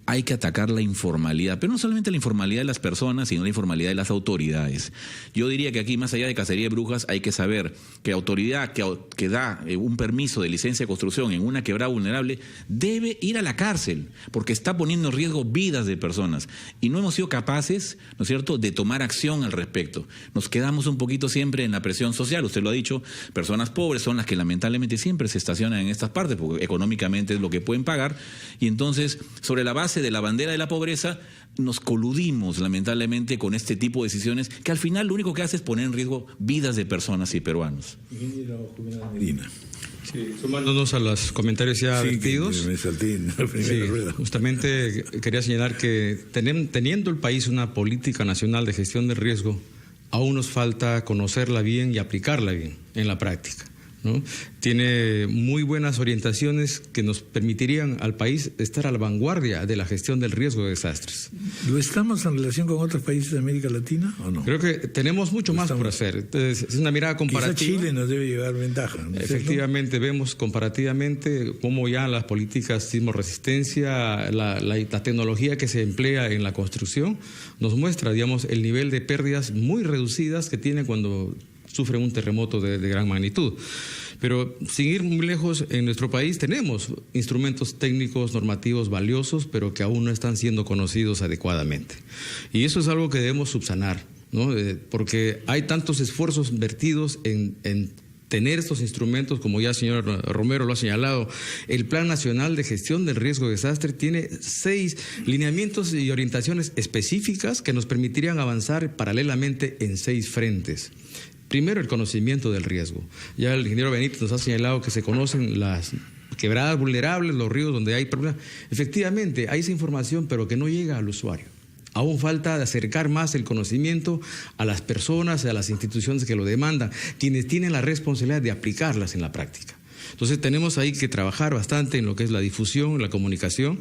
hay que atacar la informalidad. Pero no solamente la informalidad de las personas, sino la informalidad de las autoridades. Yo diría que aquí, más allá de cacería de brujas, hay que saber que la autoridad que da un permiso de licencia de construcción en una quebrada vulnerable debe ir a la cárcel, porque está poniendo en riesgo vidas de personas. Y no hemos sido capaces, ¿no es cierto?, de tomar acción al respecto. Nos quedamos un poquito siempre en la presión social. Usted lo ha dicho, personas pobres son las que lamentablemente siempre se estacionan en estas partes, porque económicamente es lo que pueden pagar. Y entonces, sobre la base de la bandera de la pobreza, nos coludimos lamentablemente con este tipo de decisiones que al final lo único que hace es poner en riesgo vidas de personas y peruanos. Sí, sumándonos a los comentarios ya vertidos, justamente quería señalar que teniendo el país una política nacional de gestión de riesgo, aún nos falta conocerla bien y aplicarla bien en la práctica, ¿no? Tiene muy buenas orientaciones que nos permitirían al país estar a la vanguardia de la gestión del riesgo de desastres. ¿Lo estamos en relación con otros países de América Latina o no? Creo que tenemos mucho más por hacer. Entonces, es una mirada comparativa. Quizá Chile nos debe llevar ventaja, ¿no? Efectivamente, vemos comparativamente cómo ya las políticas sismoresistencia, la tecnología que se emplea en la construcción, nos muestra, digamos, el nivel de pérdidas muy reducidas que tiene cuando sufren un terremoto de gran magnitud. Pero sin ir muy lejos, en nuestro país tenemos instrumentos técnicos, normativos valiosos, pero que aún no están siendo conocidos adecuadamente. Y eso es algo que debemos subsanar, ¿no? Porque hay tantos esfuerzos vertidos en tener estos instrumentos, como ya el señor Romero lo ha señalado. El Plan Nacional de Gestión del Riesgo de Desastre tiene 6 lineamientos y orientaciones específicas que nos permitirían avanzar paralelamente en 6 frentes. Primero, el conocimiento del riesgo. Ya el ingeniero Benítez nos ha señalado que se conocen las quebradas vulnerables, los ríos donde hay problemas. Efectivamente, hay esa información, pero que no llega al usuario. Aún falta acercar más el conocimiento a las personas, a las instituciones que lo demandan, quienes tienen la responsabilidad de aplicarlas en la práctica. Entonces tenemos ahí que trabajar bastante en lo que es la difusión, la comunicación,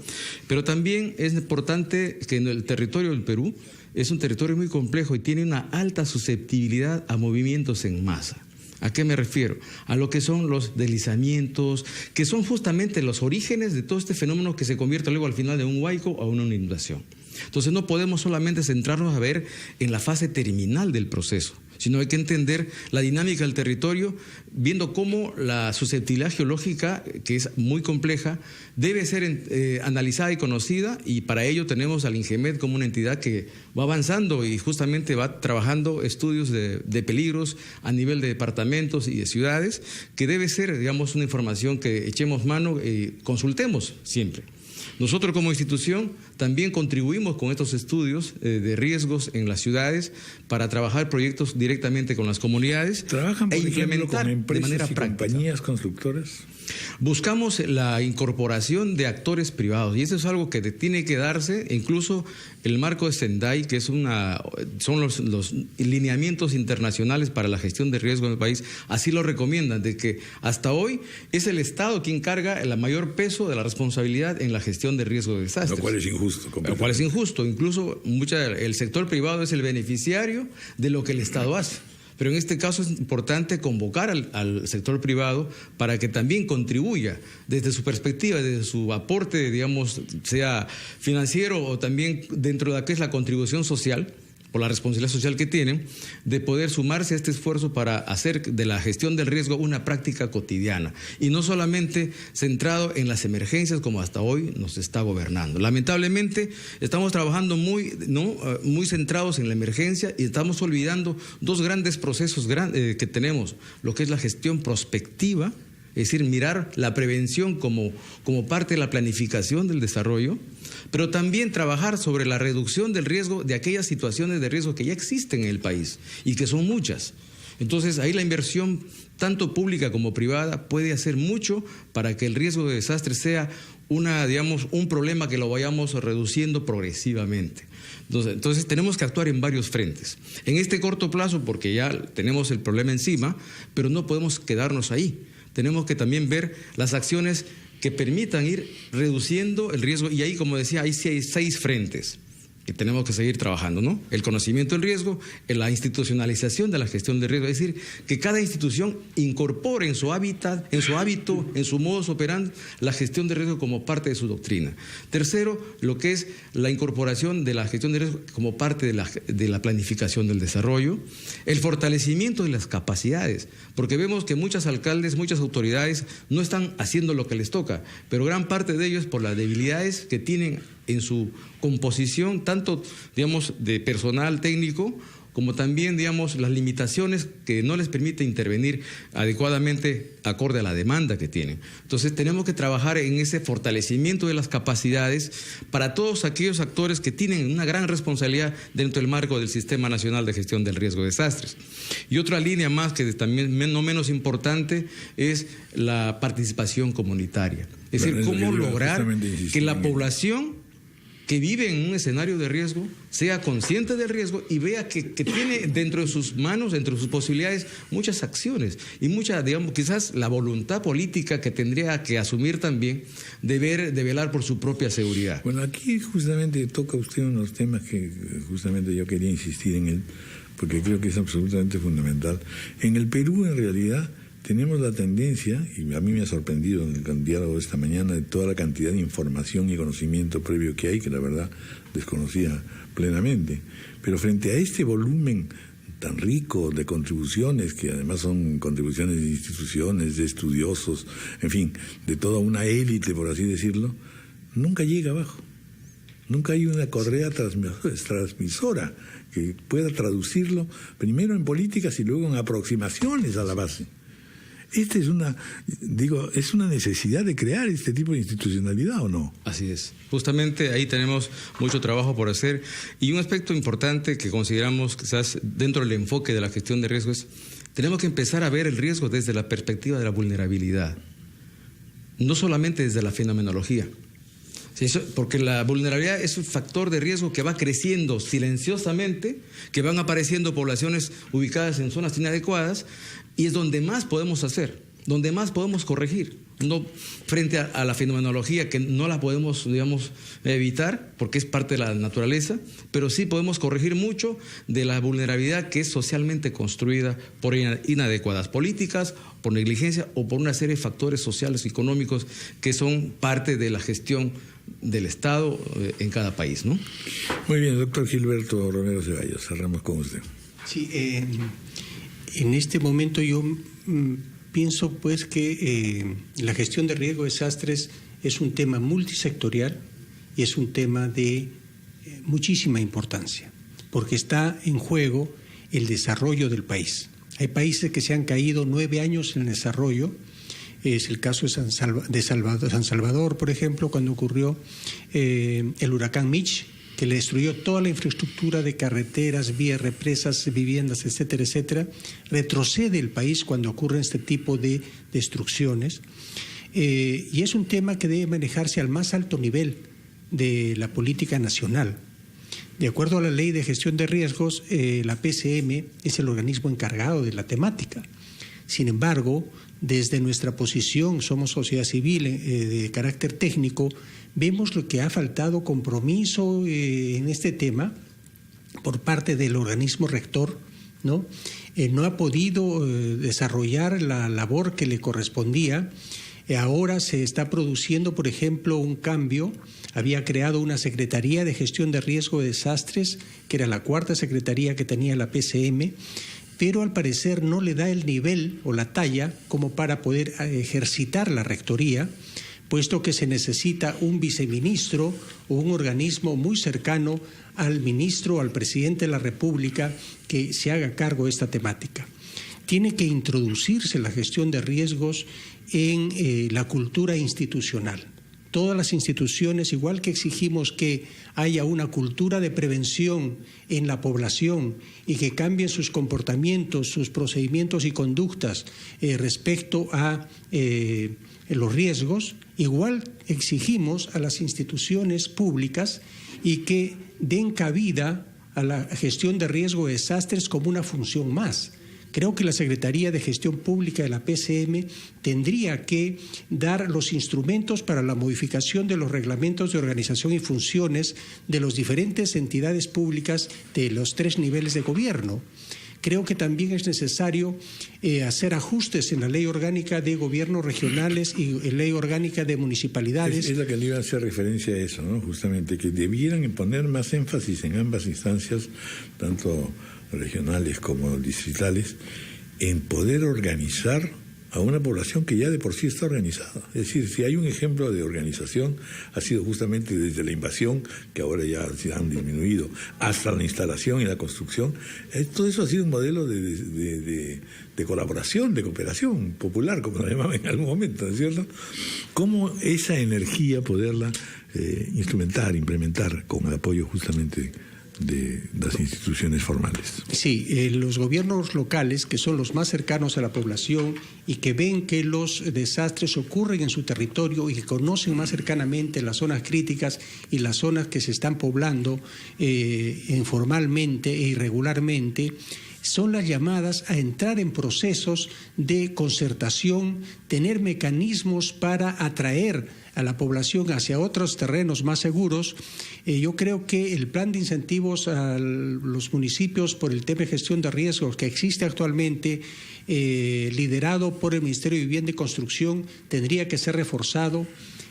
pero también es importante que en el territorio del Perú es un territorio muy complejo y tiene una alta susceptibilidad a movimientos en masa. ¿A qué me refiero? A lo que son los deslizamientos, que son justamente los orígenes de todo este fenómeno que se convierte luego al final de un huaico o una inundación. Entonces no podemos solamente centrarnos a ver en la fase terminal del proceso, sino hay que entender la dinámica del territorio, viendo cómo la susceptibilidad geológica, que es muy compleja, debe ser analizada y conocida, y para ello tenemos al INGEMED como una entidad que va avanzando y justamente va trabajando estudios de peligros a nivel de departamentos y de ciudades, que debe ser, digamos, una información que echemos mano y consultemos siempre. Nosotros como institución también contribuimos con estos estudios de riesgos en las ciudades para trabajar proyectos directamente con las comunidades. ¿Trabajan, por ejemplo, con empresas de manera y práctica. compañías constructoras? Buscamos la incorporación de actores privados y eso es algo que tiene que darse, incluso el marco de Sendai, que son los lineamientos internacionales para la gestión de riesgo en el país, así lo recomiendan, de que hasta hoy es el Estado quien carga el mayor peso de la responsabilidad en la gestión de riesgo de desastres. Lo cual es injusto. Lo cual es injusto, incluso el sector privado es el beneficiario de lo que el Estado hace. Pero en este caso es importante convocar al sector privado para que también contribuya desde su perspectiva, desde su aporte, digamos, sea financiero o también dentro de lo que es la contribución social, por la responsabilidad social que tienen, de poder sumarse a este esfuerzo para hacer de la gestión del riesgo una práctica cotidiana y no solamente centrado en las emergencias como hasta hoy nos está gobernando. Lamentablemente estamos trabajando muy centrados en la emergencia y estamos olvidando dos grandes procesos que tenemos, lo que es la gestión prospectiva, es decir, mirar la prevención como parte de la planificación del desarrollo, pero también trabajar sobre la reducción del riesgo de aquellas situaciones de riesgo que ya existen en el país y que son muchas. Entonces, ahí la inversión, tanto pública como privada, puede hacer mucho para que el riesgo de desastre sea un problema que lo vayamos reduciendo progresivamente. Entonces tenemos que actuar en varios frentes. En este corto plazo, porque ya tenemos el problema encima, pero no podemos quedarnos ahí. Tenemos que también ver las acciones que permitan ir reduciendo el riesgo y ahí, como decía, hay 6 frentes que tenemos que seguir trabajando, ¿no? El conocimiento del riesgo, la institucionalización de la gestión del riesgo, es decir, que cada institución incorpore en su hábitat, en su hábito, en su modus operandi, la gestión de riesgo como parte de su doctrina. Tercero, lo que es la incorporación de la gestión de riesgo como parte de la planificación del desarrollo, el fortalecimiento de las capacidades, porque vemos que muchos alcaldes, muchas autoridades no están haciendo lo que les toca, pero gran parte de ellos por las debilidades que tienen en su composición, tanto, digamos, de personal técnico, como también, digamos, las limitaciones que no les permite intervenir adecuadamente acorde a la demanda que tienen. Entonces, tenemos que trabajar en ese fortalecimiento de las capacidades para todos aquellos actores que tienen una gran responsabilidad dentro del marco del Sistema Nacional de Gestión del Riesgo de Desastres. Y otra línea más que también no menos importante es la participación comunitaria. Es decir, cómo lograr que la población que vive en un escenario de riesgo sea consciente del riesgo y vea que tiene dentro de sus manos, dentro de sus posibilidades, muchas acciones y mucha, digamos, quizás la voluntad política que tendría que asumir también de velar por su propia seguridad. Bueno, aquí justamente toca usted unos temas que justamente yo quería insistir en él, porque creo que es absolutamente fundamental. En el Perú, en realidad, tenemos la tendencia, y a mí me ha sorprendido en el diálogo de esta mañana, de toda la cantidad de información y conocimiento previo que hay, que la verdad desconocía plenamente. Pero frente a este volumen tan rico de contribuciones, que además son contribuciones de instituciones, de estudiosos, en fin, de toda una élite, por así decirlo, nunca llega abajo. Nunca hay una correa transmisora que pueda traducirlo primero en políticas y luego en aproximaciones a la base. Esta es una necesidad de crear este tipo de institucionalidad, ¿o no? Así es. Justamente ahí tenemos mucho trabajo por hacer y un aspecto importante que consideramos quizás dentro del enfoque de la gestión de riesgos, tenemos que empezar a ver el riesgo desde la perspectiva de la vulnerabilidad, no solamente desde la fenomenología, Sí, porque la vulnerabilidad es un factor de riesgo que va creciendo silenciosamente, que van apareciendo poblaciones ubicadas en zonas inadecuadas, y es donde más podemos hacer, donde más podemos corregir. No frente a la fenomenología que no la podemos, digamos, evitar porque es parte de la naturaleza, pero sí podemos corregir mucho de la vulnerabilidad que es socialmente construida por inadecuadas políticas, por negligencia o por una serie de factores sociales y económicos que son parte de la gestión del Estado en cada país, ¿no? Muy bien, doctor Gilberto Romero Ceballos, cerramos con usted. Sí, en este momento yo pienso pues que la gestión de riesgo de desastres es un tema multisectorial y es un tema de muchísima importancia, porque está en juego el desarrollo del país. Hay países que se han caído 9 años en el desarrollo. Es el caso de San Salvador, por ejemplo, cuando ocurrió el huracán Mitch, que le destruyó toda la infraestructura de carreteras, vías, represas, viviendas, etcétera, etcétera. Retrocede el país cuando ocurren este tipo de destrucciones. Y es un tema que debe manejarse al más alto nivel de la política nacional. De acuerdo a la Ley de Gestión de Riesgos, la PCM es el organismo encargado de la temática. Sin embargo, desde nuestra posición, somos sociedad civil de carácter técnico, vemos lo que ha faltado compromiso en este tema por parte del organismo rector, ¿no? No ha podido desarrollar la labor que le correspondía. Ahora se está produciendo, por ejemplo, un cambio. Había creado una Secretaría de Gestión de Riesgo de Desastres, que era la 4ª secretaría que tenía la PCM, pero al parecer no le da el nivel o la talla como para poder ejercitar la rectoría, puesto que se necesita un viceministro o un organismo muy cercano al ministro o al presidente de la República que se haga cargo de esta temática. Tiene que introducirse la gestión de riesgos en la cultura institucional. Todas las instituciones, igual que exigimos que haya una cultura de prevención en la población y que cambien sus comportamientos, sus procedimientos y conductas respecto a los riesgos, igual exigimos a las instituciones públicas y que den cabida a la gestión de riesgo de desastres como una función más. Creo que la Secretaría de Gestión Pública de la PCM tendría que dar los instrumentos para la modificación de los reglamentos de organización y funciones de las diferentes entidades públicas de los 3 niveles de gobierno. Creo que también es necesario hacer ajustes en la Ley Orgánica de Gobiernos Regionales y Ley Orgánica de Municipalidades. Es la que le iba a hacer referencia a eso, ¿no? Justamente, que debieran poner más énfasis en ambas instancias, tanto regionales como distritales, en poder organizar a una población que ya de por sí está organizada. Es decir, si hay un ejemplo de organización, ha sido justamente desde la invasión, que ahora ya se han disminuido, hasta la instalación y la construcción. Todo eso ha sido un modelo de colaboración, de cooperación popular, como lo llamaban en algún momento, ¿no es cierto? ¿Cómo esa energía poderla instrumentar, implementar con el apoyo justamente de las instituciones formales? Sí, los gobiernos locales, que son los más cercanos a la población y que ven que los desastres ocurren en su territorio y que conocen más cercanamente las zonas críticas y las zonas que se están poblando informalmente e irregularmente, son las llamadas a entrar en procesos de concertación, tener mecanismos para atraer a la población hacia otros terrenos más seguros. Yo creo que el plan de incentivos a los municipios por el tema de gestión de riesgos que existe actualmente, liderado por el Ministerio de Vivienda y Construcción, tendría que ser reforzado.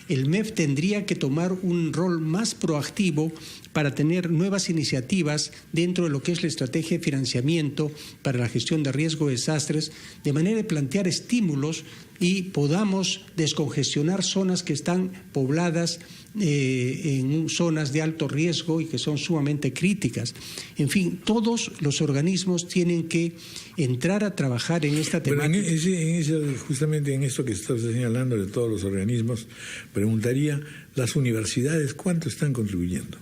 El MEF tendría que tomar un rol más proactivo para tener nuevas iniciativas dentro de lo que es la estrategia de financiamiento para la gestión de riesgo de desastres, de manera de plantear estímulos y podamos descongestionar zonas que están pobladas en zonas de alto riesgo y que son sumamente críticas. En fin, todos los organismos tienen que entrar a trabajar en esta temática. Justamente en esto que estás señalando de todos los organismos, preguntaría, ¿las universidades cuánto están contribuyendo?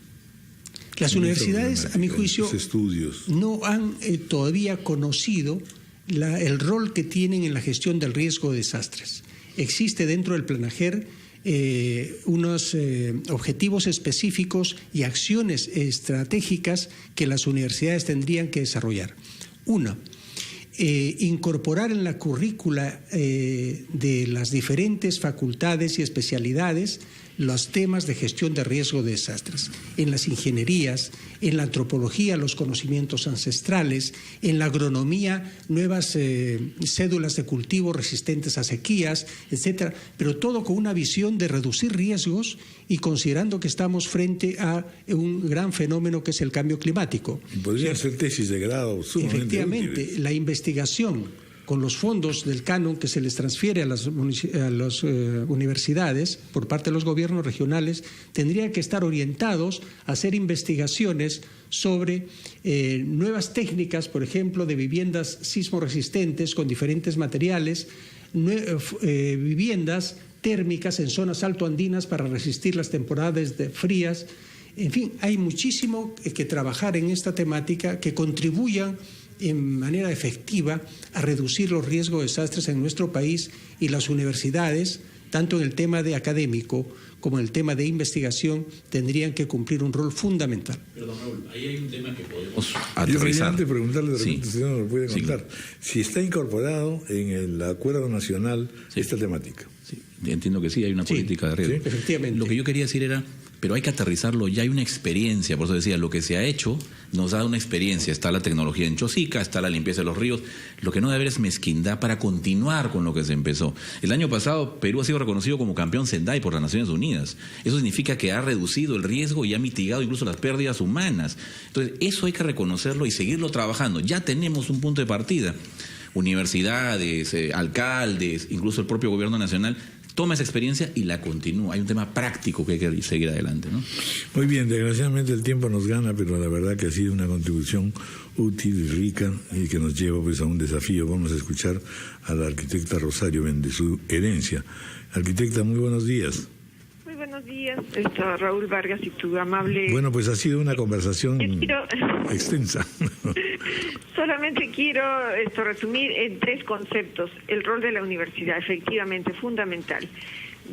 Las universidades, a mi juicio, estudios no han todavía conocido el rol que tienen en la gestión del riesgo de desastres. Existe dentro del Planager unos objetivos específicos y acciones estratégicas que las universidades tendrían que desarrollar. Una, incorporar en la currícula de las diferentes facultades y especialidades los temas de gestión de riesgo de desastres. En las ingenierías, en la antropología, los conocimientos ancestrales, en la agronomía, nuevas cédulas de cultivo resistentes a sequías, etcétera, pero todo con una visión de reducir riesgos y considerando que estamos frente a un gran fenómeno que es el cambio climático. Podrían ser tesis de grado sumamente efectivamente, útiles. La investigación con los fondos del canon que se les transfiere a las universidades por parte de los gobiernos regionales tendría que estar orientados a hacer investigaciones sobre nuevas técnicas, por ejemplo, de viviendas sismoresistentes con diferentes materiales, viviendas térmicas en zonas altoandinas para resistir las temporadas frías. En fin, hay muchísimo que trabajar en esta temática que contribuyan en manera efectiva a reducir los riesgos de desastres en nuestro país, y las universidades, tanto en el tema de académico como en el tema de investigación, tendrían que cumplir un rol fundamental. Pero, don Raúl, ahí hay un tema que podemos aterrizar. Yo quería preguntarle, de repente, si no lo puede contar, claro, si está incorporado en el acuerdo nacional esta temática. Sí, entiendo que sí, hay una política de riesgo. Sí, efectivamente. Lo que yo quería decir era, pero hay que aterrizarlo, ya hay una experiencia, por eso decía, lo que se ha hecho nos da una experiencia, está la tecnología en Chosica, está la limpieza de los ríos, lo que no debe haber es mezquindad para continuar con lo que se empezó. El año pasado Perú ha sido reconocido como campeón Sendai por las Naciones Unidas, eso significa que ha reducido el riesgo y ha mitigado incluso las pérdidas humanas, entonces eso hay que reconocerlo y seguirlo trabajando, ya tenemos un punto de partida, universidades, alcaldes, incluso el propio gobierno nacional, toma esa experiencia y la continúa. Hay un tema práctico que hay que seguir adelante, ¿no? Muy bien, desgraciadamente el tiempo nos gana, pero la verdad que ha sido una contribución útil y rica y que nos lleva pues a un desafío. Vamos a escuchar a la arquitecta Rosario Bendezú Herencia. Arquitecta, muy buenos días. Muy buenos días, Raúl Vargas y tu amable... Bueno, pues ha sido una conversación extensa. Solamente quiero resumir en 3 conceptos. El rol de la universidad, efectivamente, fundamental.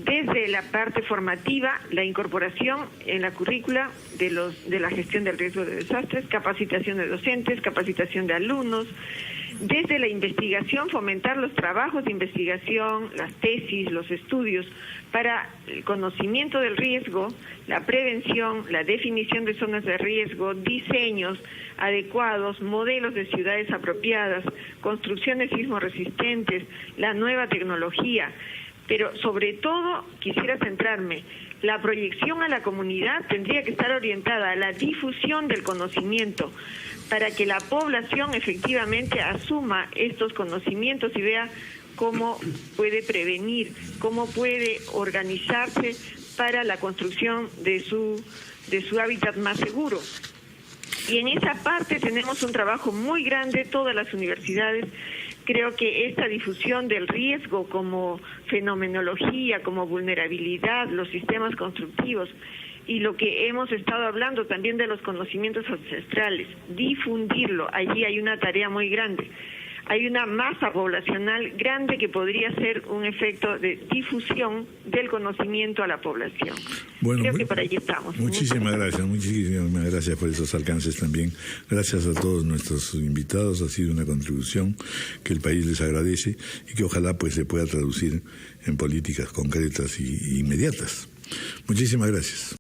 Desde la parte formativa, la incorporación en la currícula de la gestión del riesgo de desastres, capacitación de docentes, capacitación de alumnos. Desde la investigación, fomentar los trabajos de investigación, las tesis, los estudios, para el conocimiento del riesgo, la prevención, la definición de zonas de riesgo, diseños adecuados, modelos de ciudades apropiadas, construcciones sismoresistentes, la nueva tecnología. Pero sobre todo quisiera centrarme, la proyección a la comunidad tendría que estar orientada a la difusión del conocimiento para que la población efectivamente asuma estos conocimientos y vea cómo puede prevenir, cómo puede organizarse para la construcción de su hábitat más seguro. Y en esa parte tenemos un trabajo muy grande, todas las universidades. Creo que esta difusión del riesgo como fenomenología, como vulnerabilidad, los sistemas constructivos y lo que hemos estado hablando también de los conocimientos ancestrales, difundirlo, allí hay una tarea muy grande. Hay una masa poblacional grande que podría ser un efecto de difusión del conocimiento a la población. Bueno, creo que por allí estamos. Muchísimas gracias por esos alcances también. Gracias a todos nuestros invitados, ha sido una contribución que el país les agradece y que ojalá pues se pueda traducir en políticas concretas y inmediatas. Muchísimas gracias.